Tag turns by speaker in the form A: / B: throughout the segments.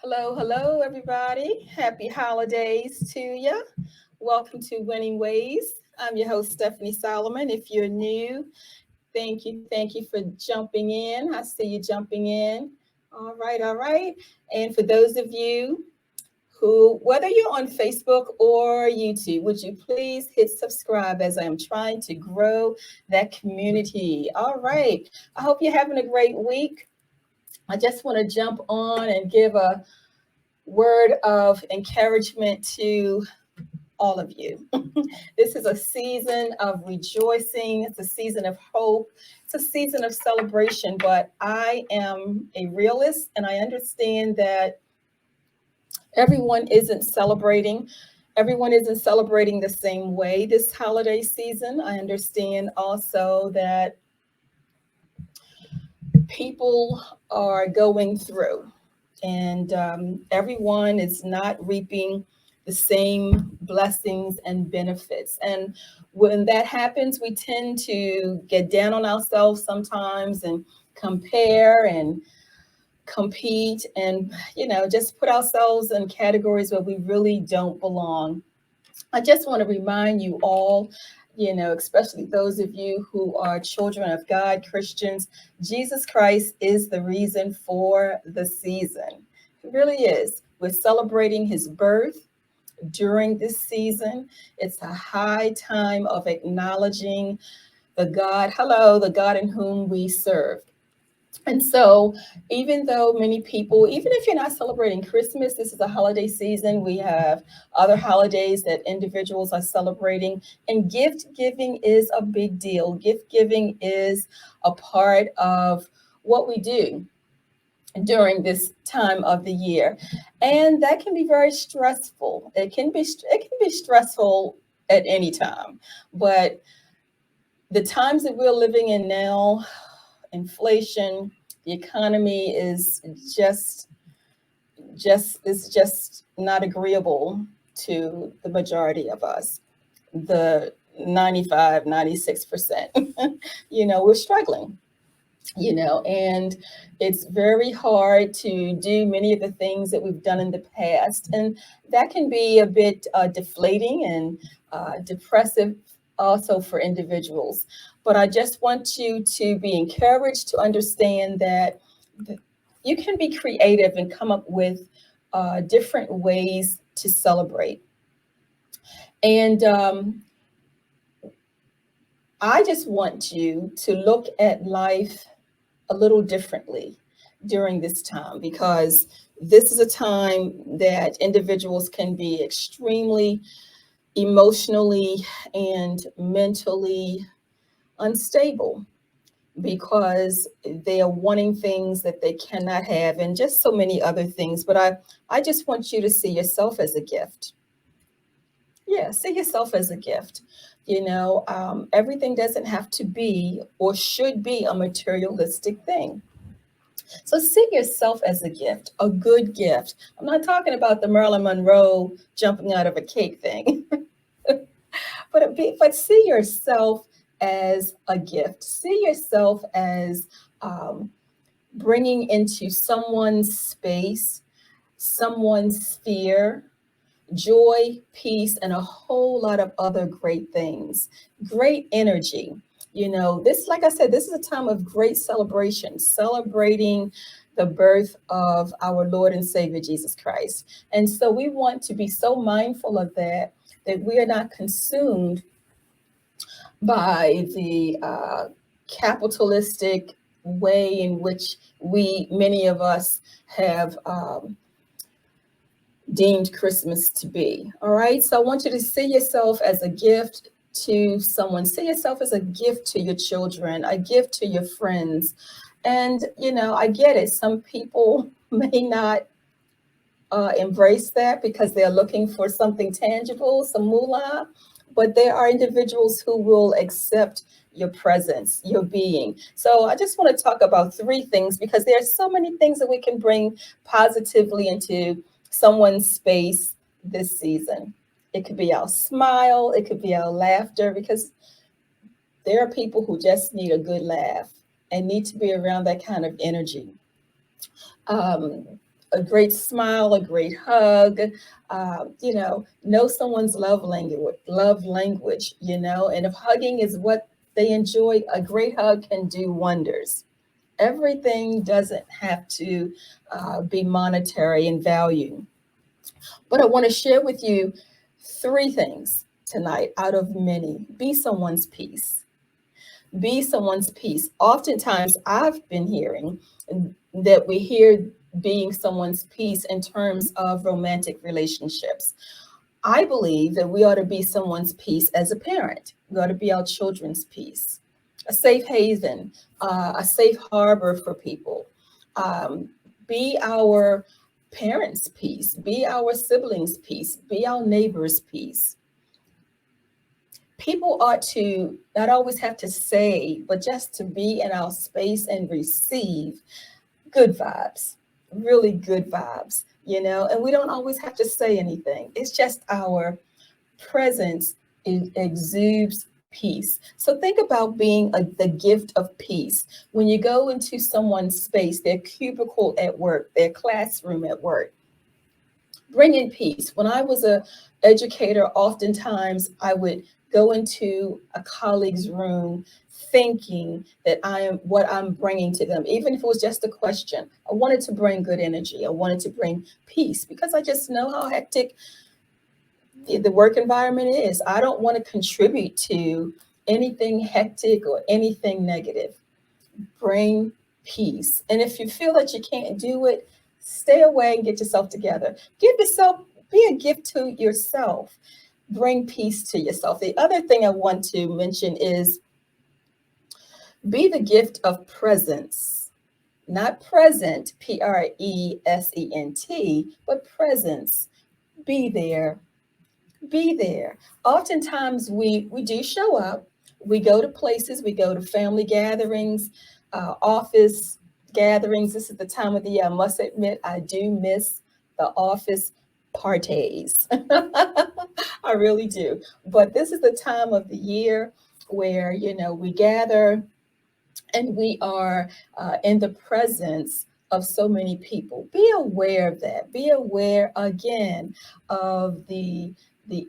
A: Hello, hello, everybody. Happy holidays to you. Welcome to Winning Ways. I'm your host, Stephanie Solomon. If you're new, thank you for jumping in. I see you jumping in. All right, all right. And for those of you who, whether you're on Facebook or YouTube, would you please hit subscribe as I am trying to grow that community? All right. I hope you're having a great week. I just want to jump on and give a word of encouragement to all of you. This is a season of rejoicing, it's a season of hope, it's a season of celebration. But I am a realist and I understand that everyone isn't celebrating. Everyone isn't celebrating the same way this holiday season. I understand also that people are going through, and everyone is not reaping the same blessings and benefits. And when that happens, we tend to get down on ourselves sometimes and compare and compete and, just put ourselves in categories where we really don't belong. I just want to remind you all, especially those of you who are children of God, Christians, Jesus Christ is the reason for the season. It really is. We're celebrating his birth during this season. It's a high time of acknowledging the God in whom we serve. And so, even though many people, even if you're not celebrating Christmas, this is a holiday season. We have other holidays that individuals are celebrating, and gift giving is a big deal. Gift giving is a part of what we do during this time of the year, and that can be very stressful. It can be stressful at any time, but the times that we're living in now, inflation, the economy is just not agreeable to the majority of us. The 95, 96%. We're struggling, and it's very hard to do many of the things that we've done in the past. And that can be a bit deflating and depressive also for individuals. But I just want you to be encouraged to understand that you can be creative and come up with different ways to celebrate. And I just want you to look at life a little differently during this time, because this is a time that individuals can be extremely emotionally and mentally unstable because they are wanting things that they cannot have and just so many other things. But I just want you to see yourself as a gift. Yeah, see yourself as a gift. Everything doesn't have to be or should be a materialistic thing. So see yourself as a gift, a good gift. I'm not talking about the Marilyn Monroe jumping out of a cake thing, but see yourself as a gift. See yourself as um, bringing into someone's space, someone's sphere, joy, peace, and a whole lot of other great things. Great energy. This, like I said, this is a time of great celebration, celebrating the birth of our Lord and Savior Jesus Christ. And so we want to be so mindful of that, that we are not consumed by the capitalistic way in which many of us, have deemed Christmas to be. All right. So I want you to see yourself as a gift to someone. See yourself as a gift to your children, a gift to your friends. And, I get it. Some people may not embrace that because they're looking for something tangible, some moolah. But there are individuals who will accept your presence, your being. So I just want to talk about three things, because there are so many things that we can bring positively into someone's space this season. It could be our smile, it could be our laughter, because there are people who just need a good laugh and need to be around that kind of energy. Um, a great smile, a great hug, know someone's love language, and if hugging is what they enjoy, a great hug can do wonders. Everything doesn't have to be monetary in value. But I want to share with you three things tonight out of many. Be someone's peace. Be someone's peace. Oftentimes, I've been hearing that we hear being someone's peace in terms of romantic relationships. I believe that we ought to be someone's peace as a parent. We ought to be our children's peace, a safe haven, a safe harbor for people. Be our parents' peace, be our siblings' peace, be our neighbors' peace. People ought to not always have to say, but just to be in our space and receive good vibes, really good vibes, and we don't always have to say anything. It's just our presence exudes peace. So think about being the gift of peace. When you go into someone's space, their cubicle at work, their classroom at work, bring in peace. When I was a educator, oftentimes I would go into a colleague's room thinking that I am what I'm bringing to them, even if it was just a question. I wanted to bring good energy. I wanted to bring peace because I just know how hectic the work environment is. I don't want to contribute to anything hectic or anything negative. Bring peace. And if you feel that you can't do it, stay away and get yourself together. Be a gift to yourself. Bring peace to yourself. The other thing I want to mention is be the gift of presence, not present, present, but presence. Be there. Be there. Oftentimes we do show up. We go to places, we go to family gatherings, office gatherings. This is the time of the year. I must admit, I do miss the office parties. I really do. But this is the time of the year where, we gather and we are in the presence of so many people. Be aware of that. Be aware again of the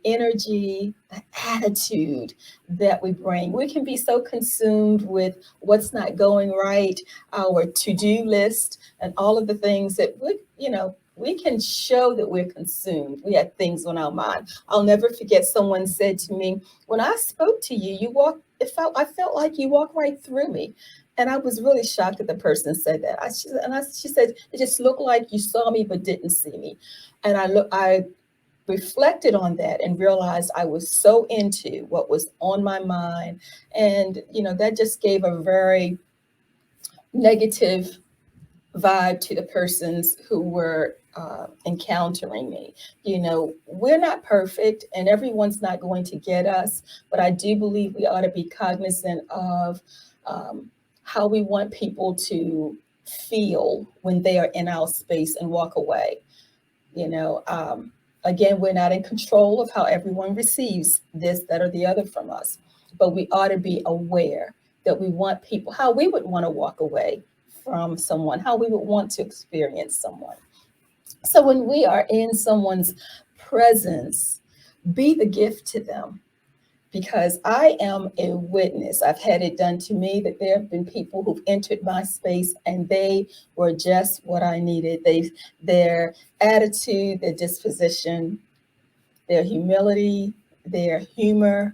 A: energy, the attitude that we bring. We can be so consumed with what's not going right, our to-do list, and all of the things that we can show that we're consumed. We have things on our mind. I'll never forget someone said to me, when I spoke to you, I felt like you walked right through me. And I was really shocked that the person said that. She said, it just looked like you saw me but didn't see me. And I reflected on that and realized I was so into what was on my mind. And, that just gave a very negative vibe to the persons who were encountering me. We're not perfect and everyone's not going to get us, but I do believe we ought to be cognizant of how we want people to feel when they are in our space and walk away. Again, we're not in control of how everyone receives this, that, or the other from us, but we ought to be aware that we want people, how we would want to walk away from someone, how we would want to experience someone. So when we are in someone's presence, be the gift to them. Because I am a witness. I've had it done to me that there have been people who've entered my space and they were just what I needed. Their attitude, their disposition, their humility, their humor,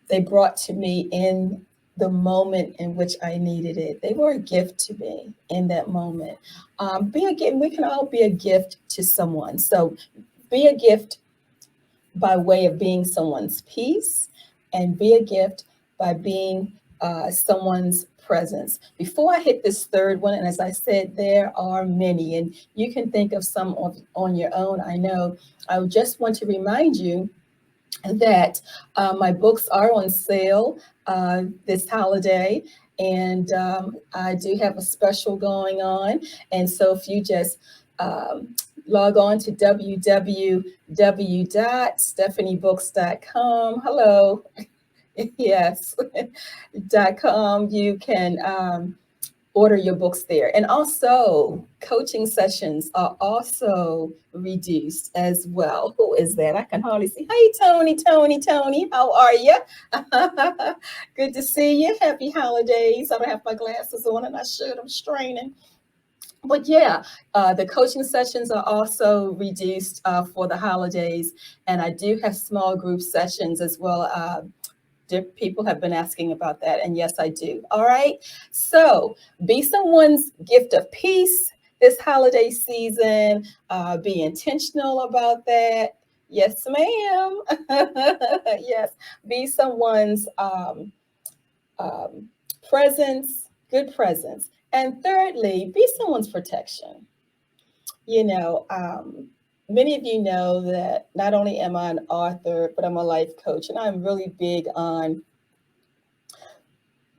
A: they brought to me in the moment in which I needed it. They were a gift to me in that moment. We can all be a gift to someone. So be a gift by way of being someone's peace, and be a gift by being someone's presence. Before I hit this third one, and as I said, there are many, and you can think of some on your own, I know. I just want to remind you that my books are on sale this holiday, and I do have a special going on. And so if you just log on to www.stephaniebooks.com. Hello. Yes. .com. You can order your books there. And also, coaching sessions are also reduced as well. Who is that? I can hardly see. Hey, Tony, Tony, Tony, how are you? Good to see you. Happy holidays. I don't have my glasses on, and I should. I'm straining. But yeah, the coaching sessions are also reduced for the holidays, and I do have small group sessions as well. People have been asking about that, and yes, I do. All right, so be someone's gift of peace this holiday season. Be intentional about that. Yes, ma'am. Yes, be someone's um, presence, good presence. And thirdly, be someone's protection. You know, many of you know that not only am I an author, but I'm a life coach, and I'm really big on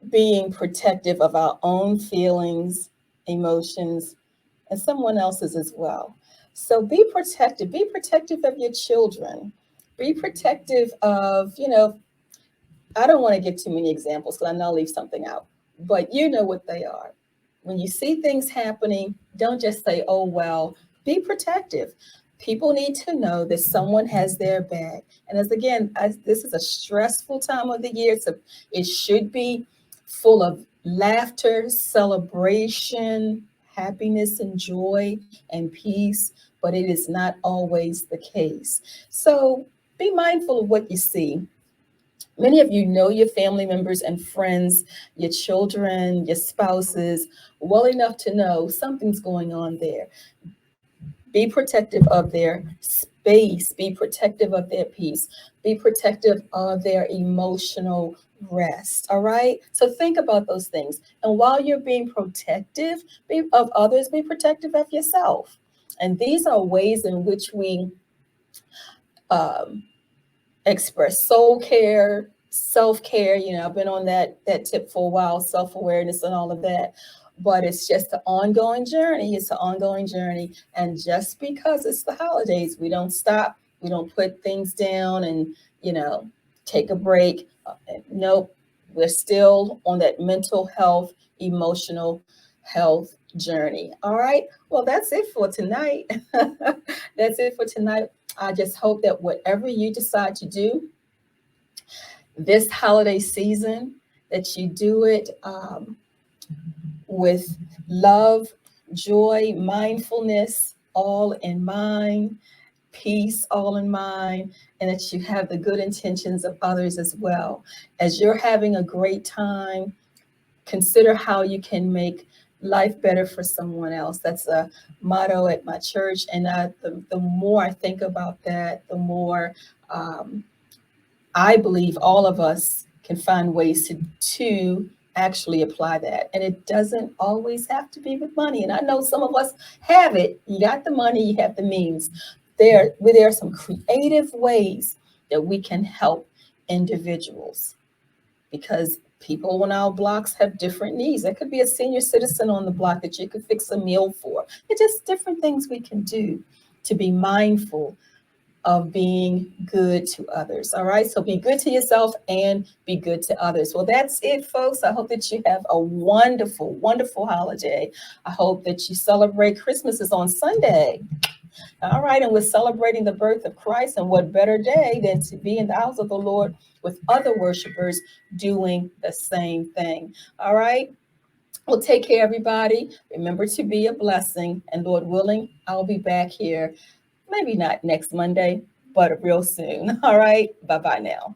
A: being protective of our own feelings, emotions, and someone else's as well. So be protective. Be protective of your children. Be protective of, I don't want to give too many examples because I know I'll leave something out, but you know what they are. When you see things happening, don't just say, oh, well, be protective. People need to know that someone has their back. And as this is a stressful time of the year, so it should be full of laughter, celebration, happiness, and joy and peace, but it is not always the case. So be mindful of what you see. Many of you know your family members and friends, your children, your spouses, well enough to know something's going on there. Be protective of their space, be protective of their peace, be protective of their emotional rest. All right. So think about those things. And while you're being protective of others, be protective of yourself. And these are ways in which we um, express soul care, self-care. I've been on that tip for a while, self-awareness and all of that. But it's just an ongoing journey. It's an ongoing journey. And just because it's the holidays, we don't stop. We don't put things down and, take a break. Nope. We're still on that mental health, emotional health journey. All right. Well, that's it for tonight. That's it for tonight. I just hope that whatever you decide to do this holiday season, that you do it with love, joy, mindfulness, all in mind, peace, all in mind, and that you have the good intentions of others as well. As you're having a great time, consider how you can make life better for someone else. That's a motto at my church. And the more I think about that, the more I believe all of us can find ways to actually apply that. And it doesn't always have to be with money. And I know some of us have it. You got the money, you have the means. There are some creative ways that we can help individuals, because people on our blocks have different needs. There could be a senior citizen on the block that you could fix a meal for. It's just different things we can do to be mindful of being good to others. All right. So be good to yourself and be good to others. Well, that's it, folks. I hope that you have a wonderful, wonderful holiday. I hope that you celebrate. Christmas is on Sunday. All right. And we're celebrating the birth of Christ. And what better day than to be in the house of the Lord with other worshipers doing the same thing. All right. Well, take care, everybody. Remember to be a blessing. And Lord willing, I'll be back here. Maybe not next Monday, but real soon. All right. Bye-bye now.